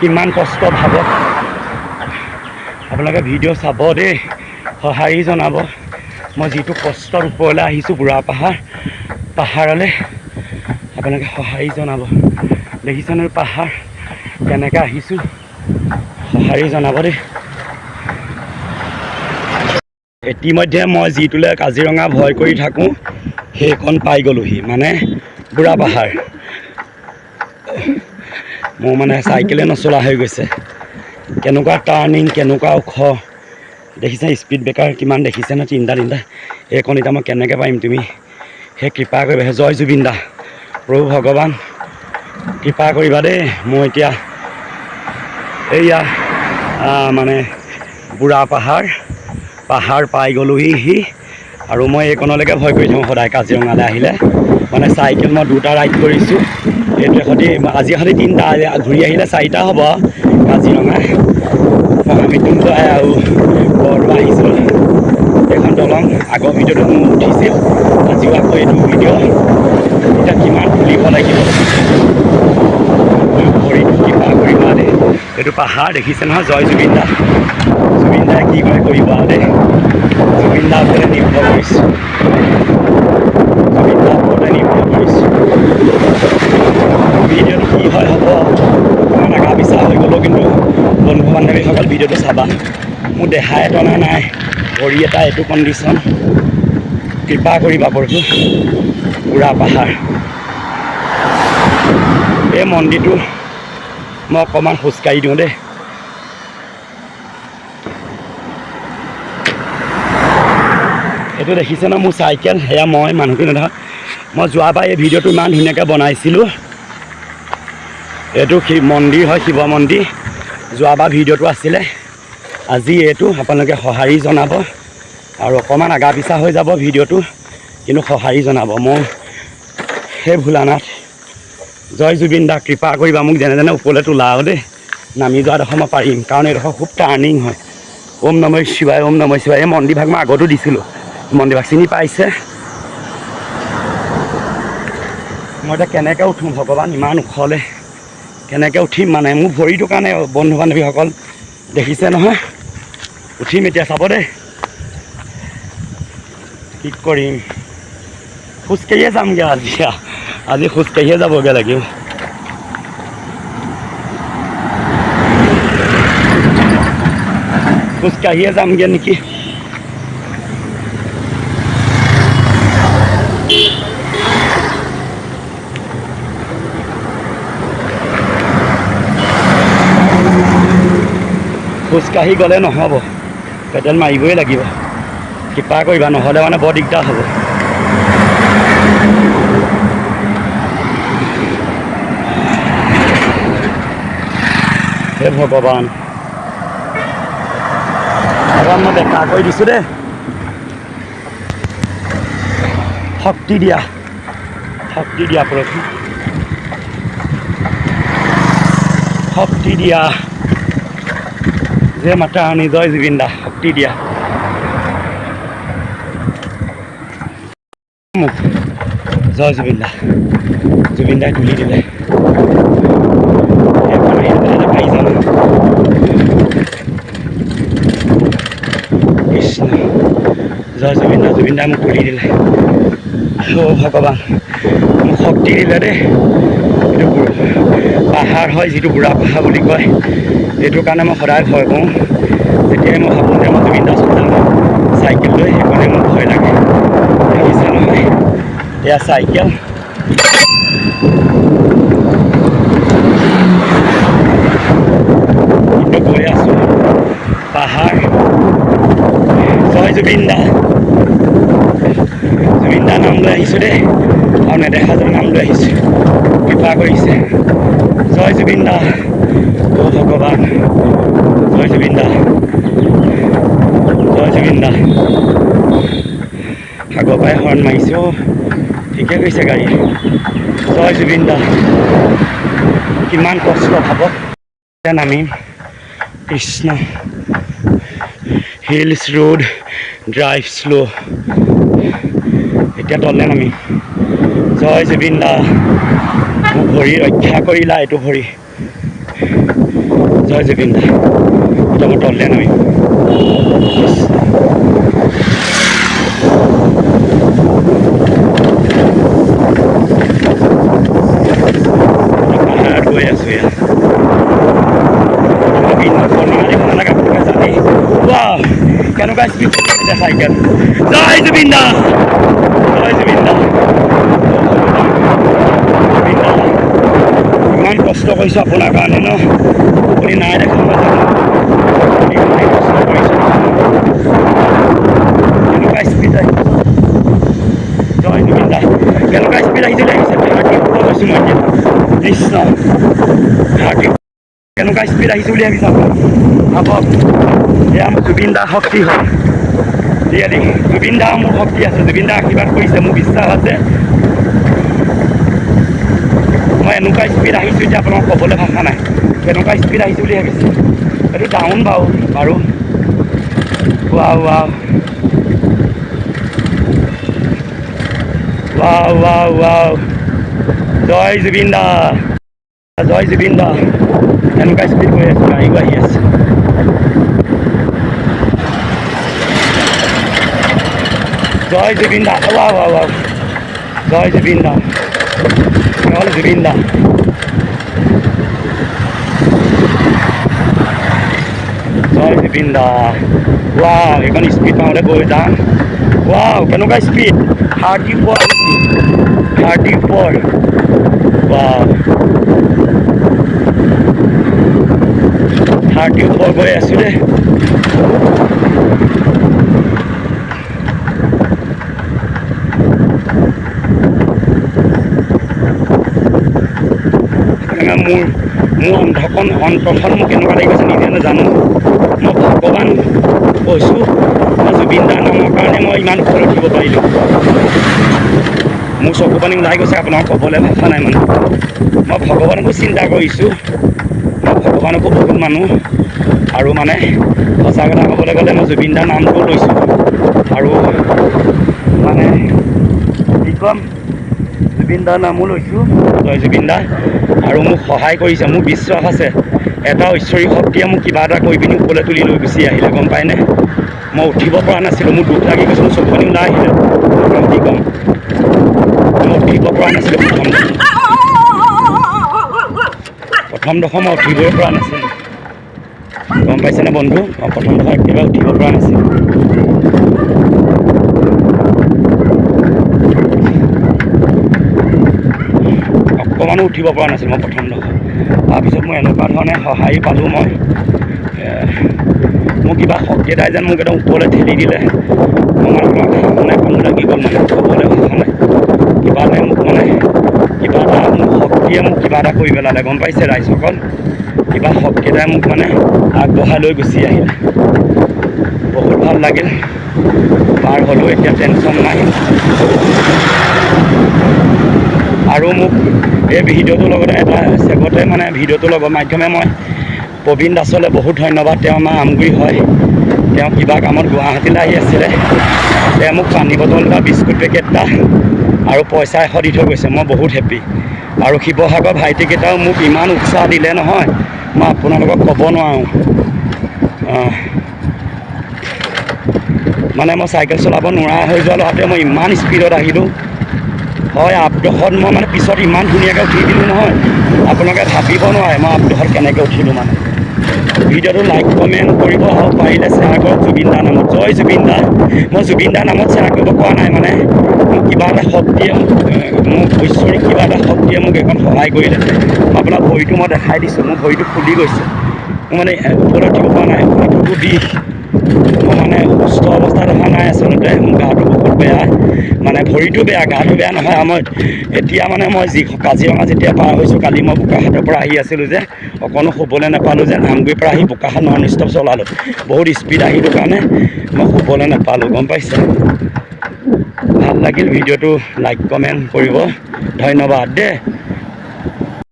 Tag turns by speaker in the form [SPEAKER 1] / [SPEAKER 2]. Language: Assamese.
[SPEAKER 1] কিমান কষ্ট ভাবক আপোনালোকে ভিডিঅ' চাব দেই সঁহাৰি জনাব মই যিটো কষ্টৰ ওপৰলৈ আহিছোঁ বুঢ়া পাহাৰলৈ আপোনালোকে সঁহাৰি জনাব দেখিছেনে পাহাৰ কেনেকৈ আহিছোঁ সঁহাৰি জনাব দেই ইতিমধ্যে মই যিটোলৈ কাজিৰঙা ভয় কৰি থাকোঁ সেইখন পাই গ'লোহি মানে বুঢ়া পাহাৰ মোৰ মানে চাইকেলে নচলা হৈ গৈছে কেনেকুৱা টাৰ্ণিং কেনেকুৱা ওখ দেখিছে স্পীড ব্ৰেকাৰ কিমান দেখিছে ন তিনিটা এইকণ এতিয়া মই কেনেকৈ পাৰিম তুমি সেই কৃপা কৰিবা জয় জুবিন দা প্ৰভু ভগৱান কৃপা কৰিবা দেই মই এতিয়া এইয়া মানে বুঢ়া পাহাৰ পাই গ'লোহি আৰু মই এইকণলৈকে ভয় কৰি থাকোঁ সদায় কাজিৰঙালৈ আহিলে মানে চাইকেল মই দুটা ৰাইড কৰিছোঁ এইটোৱে আজি সৈতে তিনিটা ঘূৰি আহিলে চাৰিটা হ'ব কাজিৰঙা মহামৃত্যুঞ্জয় আৰু বৰদোৱা আহিছিলোঁ এইখন দলং আগৰ ভিডিঅ'টোত মোৰ উঠিছিল আজিও আকৌ এইটো ভিডিঅ' এতিয়া কিমান তুলিব লাগিব ভৰিটো কিবা কৰিবা দেই এইটো পাহাৰ দেখিছে নহয় জয় জুবিন দাই কি কৰে কৰিব আৰু দেই জুবিন দাৰ ওপৰতে নিৰ্ভৰ কৰিছোঁ ভিডিঅ'টো কি হয় হ'ব অকণমান আগা পিছা হৈ গ'লেও কিন্তু বন্ধু বান্ধৱীসকল ভিডিঅ'টো চাবা মোৰ দেহা এটনা নাই ভৰি এটা এইটো কণ্ডিশ্যন কৃপা কৰিবা প্ৰভু বুঢ়া পাহাৰ এই মন্দিৰটো মই অকণমান খোজকাঢ়ি দিওঁ দেই এইটো দেখিছে ন মোৰ চাইকেল সেয়া মই মানুহটো নেদেখা মই যোৱাবাৰ এই ভিডিঅ'টো ইমান ধুনীয়াকৈ বনাইছিলোঁ এইটো মন্দিৰ হয় শিৱ মন্দিৰ যোৱাবাৰ ভিডিঅ'টো আছিলে আজি এইটো আপোনালোকে সঁহাৰি জনাব আৰু অকণমান আগা পিছা হৈ যাব ভিডিঅ'টো কিন্তু সঁহাৰি জনাব মই সেই ভোলানাথ জয় জুবিন দা কৃপা কৰিবা মোক যেনে ওপৰলৈ তোলা আৰু দেই নামি যোৱাডোখৰ মই পাৰিম কাৰণ এইডোখৰ খুব টাৰ্ণিং হয় ওম নমঃ শিৱায় এই মন্দিৰভাগ মই আগতো দিছিলোঁ মন্দিৰভাগ চিনি পাইছে মই এতিয়া কেনেকৈ উঠোঁ ভগৱান ইমান ওখলৈ কেনেকৈ উঠিম মানে মোৰ ভৰিটোৰ কাৰণে বন্ধু বান্ধৱীসকল দেখিছে নহয় উঠিম এতিয়া চাব দেই কি কৰিম খোজকাঢ়িয়ে যামগৈ আজি খোজকাঢ়িয়ে যাবগৈ লাগিব খোজকাঢ়িয়ে যামগৈ নেকি খোজকাঢ়ি গ'লে নহ'ব পেডেল মাৰিবই লাগিব কৃপা কৰিবা নহ'লে মানে বৰ দিগদাৰ হ'ব হে ভগৱান মই বেকাৰ কৰি দিছোঁ দেই শক্তি দিয়া প্ৰভু শক্তি দিয়া যে মাতা ৰাণী জয় জুবিন দা শক্তি দিয়া মোক জয় জুবিন দাই তুলি দিলে কৃষ্ণ জয় জুবিন দাই মোক তুলি দিলে ভগৱান মোক শক্তি দিলে দেই এইটো পাহাৰ হয় যিটো বুঢ়া পাহাৰ বুলি কয় এইটোৰ কাৰণে মই সদায় ভয় কৰোঁ যেতিয়াই মই ভাবোঁ যে মই জুবিন দা চলাম চাইকেল লৈ সেইকাৰণে মোৰ ভয় লাগে দেখিছে নহয় এয়া চাইকেল কিন্তু গৈ আছোঁ পাহাৰ জয় জুবিন দা নাম লৈ আহিছোঁ দেই আৰু নেদেখাজনৰ নাম লৈ আহিছোঁ কৃপা কৰিছে জয় জুবিন দা ভগৱান জয় জুবিন দা আগৰ পৰাই হৰ্ণ মাৰিছে ঠিকে কৈছে গাড়ী জয় জুবিন দা কিমান কষ্ট ভাবক নামিম Krishna hills road drive slow' এতিয়া তললে নামি জয় জুবিন দা মোক ভৰি ৰক্ষা কৰিলা এইটো ভৰি জয় জুবিন দা এতিয়া মই তললৈ নামিম পাহাৰত গৈ আছোঁ ইয়াত কেনেকুৱা স্পীড চলিছে চাইকেল জয় জুবিন দা জয় জুবিন দা জুবিন দা ইমান কষ্ট কৰিছোঁ আপোনাৰ কাৰণে ন আপুনি নাই দেখা মই জানো আপুনি ইমানেই কষ্ট কৰিছোঁ কেনেকুৱা স্পীড আহিছে জয় জুবিন দা কেনেকুৱা স্পীড আহিছে আহিছে হাৰ্টি ওপৰত গৈছোঁ মই এতিয়া কৃষ্ণ হাৰ্টি কেনেকুৱা স্পীড আহিছোঁ বুলি ভাবিছে আপুনি ভাবক এয়া মোৰ জুবিন দাৰ শক্তি হয় ৰিয়েলি জুবিন দা মোৰ শক্তি আছে জুবিন দা আশীৰ্বাদ কৰিছে মোৰ বিশ্বাস আছে মই এনেকুৱা স্পীড আহিছোঁ এতিয়া আপোনাক ক'বলৈ ভাষা নাই কেনেকুৱা স্পীড আহিছোঁ বুলি ভাবিছে এইটো ডাউন বাৰু wow wow wow wow wow জয় জুবিন দা জয় জুবিন দা এনেকুৱা স্পীড গৈ আছোঁ গাড়ীও আহি আছে জয় জুবিন দা ৱাও ৱাও ৱাও জয় জুবিন দা কেৱল জুবিন দা জয় জুবিন দা ৱাও এইখন স্পীড পাওঁতে গৈ যাম ৱাও কেনেকুৱা স্পীড 34 ৱাও 34 গৈ আছোঁ দেই মোৰ অন্তৰখন মোক কেনেকুৱা লাগি গৈছে নিজে নাজানো মই ভগৱান কৈছোঁ মই জুবিন দাৰ নামৰ কাৰণে মই ইমান ওপৰত উঠিব পাৰিলোঁ মোৰ চকু পানী ওলাই গৈছে আপোনাক ক'বলৈ ভাষা নাই মানে মই ভগৱানকো চিন্তা কৰিছোঁ মই ভগৱানকো বহুত মানুহ আৰু মানে সঁচা কথা ক'বলৈ গ'লে মই জুবিন দাৰ নামটো লৈছোঁ আৰু মানে কি ক'ম জুবিন দাৰ নামো লৈছোঁ জয় জুবিন দা আৰু মোক সহায় কৰিছে মোৰ বিশ্বাস আছে এটা ঐশ্বৰিক শক্তিয়ে মোক কিবা এটা কৰি পিনি ওপৰলৈ তুলি লৈ গুচি আহিলে গম পায়নে মই উঠিব পৰা নাছিলোঁ মোৰ দুখ লাগি গৈছে মোৰ চকু পানী ওলাই আহিলে কি ক'ম মই উঠিব পৰা নাছিলোঁ প্ৰথমডোখৰ মই উঠিবই পৰা নাছিলোঁ গম পাইছেনে বন্ধু মই প্ৰথমডোখৰ একেবাৰে উঠিব পৰা নাছিলোঁ অকণমানো উঠিব পৰা নাছিলোঁ মই প্ৰথমডোখৰ তাৰপিছত মই এনেকুৱা ধৰণে সহায় পালোঁ মই মোৰ কিবা শক্তি এটাই যেন মোক একদম ওপৰলৈ ঠেলি দিলে মই আপোনাক মানে কামো লাগি গ'ল মানে ক'বলৈ ভাষা নাই কিবা এটা মোক মানে কিবা এটা মোক শক্তিয়ে মোক কিবা এটা কৰি পেলালে গম পাইছে ৰাইজসকল কিবা শক্তি এটাই মোক মানে আগবঢ়াই লৈ গুচি আহিলে বহুত ভাল লাগিল পাৰ হ'লোঁ এতিয়া টেনশ্যন নাই আৰু মোক এই ভিডিঅ'টোৰ লগতে এটা চেগতে মানে ভিডিঅ'টোৰ লগত মাধ্যমে মই প্ৰবীণ দাসলৈ বহুত ধন্যবাদ তেওঁ আমাৰ আমগুৰি হয় তেওঁ কিবা কামত গুৱাহাটীলৈ আহি আছিলে তেওঁ মোক পানী বটল এটা বিস্কুট পেকেট এটা আৰু পইচা 100 দি থৈ গৈছে মই বহুত হেপ্পী আৰু শিৱসাগৰ ভাইটিকেইটাও মোক ইমান উৎসাহ দিলে নহয় মই আপোনালোকক ক'ব নোৱাৰোঁ মানে মই চাইকেল চলাব নোৱাৰা হৈ যোৱা লহাতে মই ইমান স্পীডত আহিলোঁ হয় আপডোখৰত মই মানে পিছত ইমান ধুনীয়াকৈ উঠি দিলোঁ নহয় আপোনালোকে ভাবিব নোৱাৰে মই আপডোখৰত কেনেকৈ উঠিলোঁ মানে ভিডিঅ'টো লাইক কমেণ্ট কৰিব আৰু পাৰিলে শ্বেয়াৰ কৰক জুবিন দাৰ নামত জয় জুবিন দা মই জুবিন দাৰ নামত শ্বেয়াৰ কৰিব পৰা নাই মানে মোক কিবা এটা শক্তিয়ে মোক ঐশ্বৰিক কিবা এটা শক্তিয়ে মোক এখন সহায় কৰিলে আপোনাৰ ভৰিটো মই দেখাই দিছোঁ মোৰ ভৰিটো ফুলি গৈছে মোৰ মানে ওপৰত উঠিব পৰা নাই ভৰিটো বিষ মই মানে সুস্থ অৱস্থাত অহা নাই আচলতে মোৰ গাটো বহুত বেয়া মানে ভৰিটো বেয়া গাটো বেয়া নহয় মই এতিয়া মানে মই কাজিৰঙা যেতিয়া পাৰ হৈছোঁ কালি মই বোকাখাটৰ পৰা আহি আছিলোঁ যে অকণো শুবলৈ নাপালোঁ যে আমগুৰিৰ পৰা আহি বোকাখাট নন ষ্টপ চলালোঁ বহুত স্পীড আহিলোঁ কাৰণে মই শুবলৈ নাপালোঁ গম পাইছে ভাল লাগিল ভিডিঅ'টো লাইক কমেণ্ট কৰিব ধন্যবাদ দেই